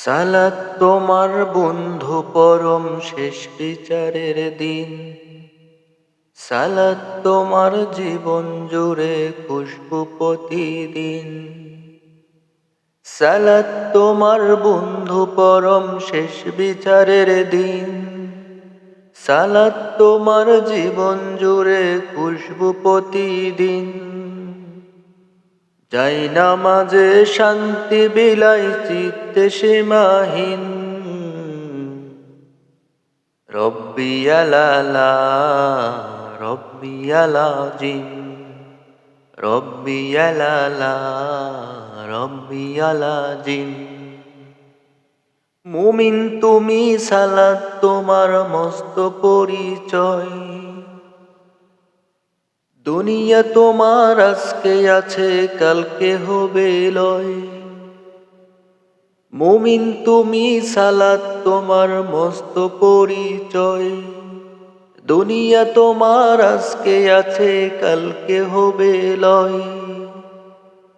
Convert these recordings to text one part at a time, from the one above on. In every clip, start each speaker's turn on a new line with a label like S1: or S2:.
S1: সালাত তোমার বন্ধু পরম শেষ বিচারের দিন। সালাত তোমার জীবন জুড়ে খুশবু প্রতিদিন। সালাত তোমার বন্ধু পরম শেষ বিচারের দিন। সালাত তোমার জীবন জুড়ে খুশবু প্রতিদিন। যাই নামাজে শান্তি বিলায় চিত্তে সীমাহীন। রব্বি আলালা রব্বি আলাজিম রব্বি আলালা রব্বি আলাজিম। মুমিন তুমি সালাত তোমার মস্ত পরিচয়। দুনিয়া তোমার আজকে আছে কালকে হবে লয়। মুমিন তুমি সালাত তোমার মস্ত পরিচয়। দুনিয়া তোমার আজকে আছে কালকে হবে লয়।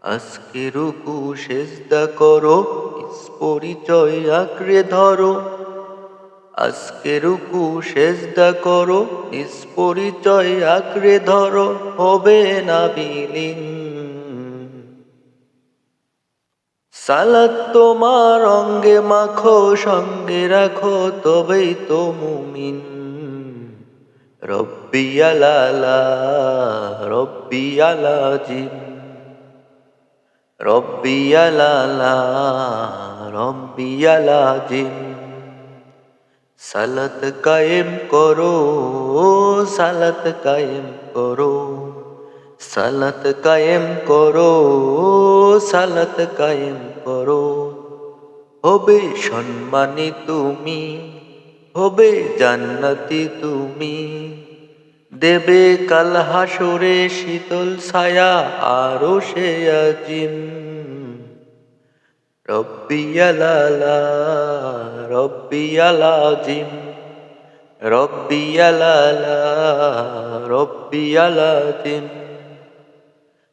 S1: আজকে রুকু সেজদা করো, নিজ পরিচয় আঁকড়ে ধরো। আজকে রুকু সেজদা করো, নিজ পরিচয় আঁকড়ে ধরো, হবে না বিলীন। সালাত তোমার অঙ্গে মাখো, সঙ্গে রাখো, তবেই তো মুমিন। রব্বি আলালা রব্বি আলাজিম রব্বি আলালা রব্বি আলাজিম। সালাত কায়েম করো, সালাত কায়েম করো, সালাত কায়েম করো, সালাত কায়েম করো। হবে সম্মানী তুমি, হবে জান্নাতি তুমি। দেবে কাল হাসরে শীতল ছায়া আরশে আজিম। রব্বি আলালা রব্বি আলাজিম রব্বি আলালা রব্বি আলাজিম।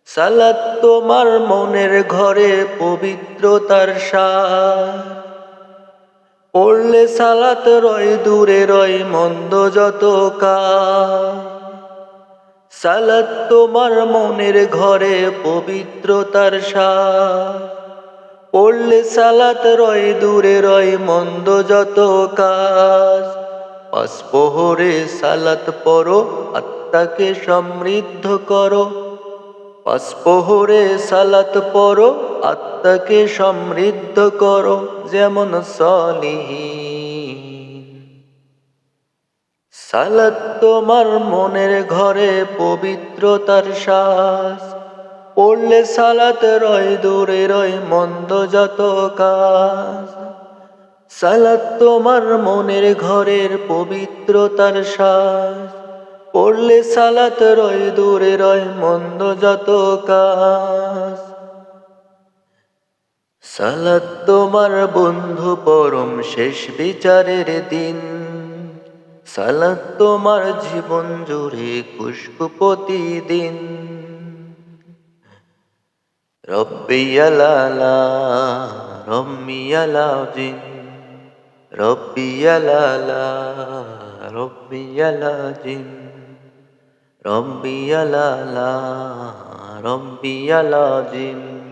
S1: সালাত তোমার মনের ঘরে পবিত্রতার সার। পড়লে সালাত রয় দূরে রয় মন্দ যত কাজ। সালাত তোমার মনের ঘরে পবিত্রতার সার। পড়লে সালাত রয় দূরে রয় মন্দ যত কাজ। পাঁচ প্রহরে সালাত পড়ো, আত্মাকে সমৃদ্ধ করো। পাঁচ প্রহরে সালাত পড়ো, আত্মাকে সমৃদ্ধ করো, যেমন সলিহীন। সালাত তোমার মনের ঘরে পবিত্রতার শ্বাস। পড়লে সালাত রয় দূরে রয় মন্দ যত কাজ। সালাত তোমার মনের ঘরের পবিত্রতার শ্বাস। পড়লে সালাত রয় দূরে রয় মন্দ যত কাজ। সালাত তোমার বন্ধু পরম শেষ বিচারের দিন। সালাত তোমার জীবন জুড়ে খুশবু প্রতিদিন। রব্বি আলালা রব্বি আলাজিম রব্বি আলালা রব্বি আলাজিম রব্বি আলালা রব্বি আলাজিম।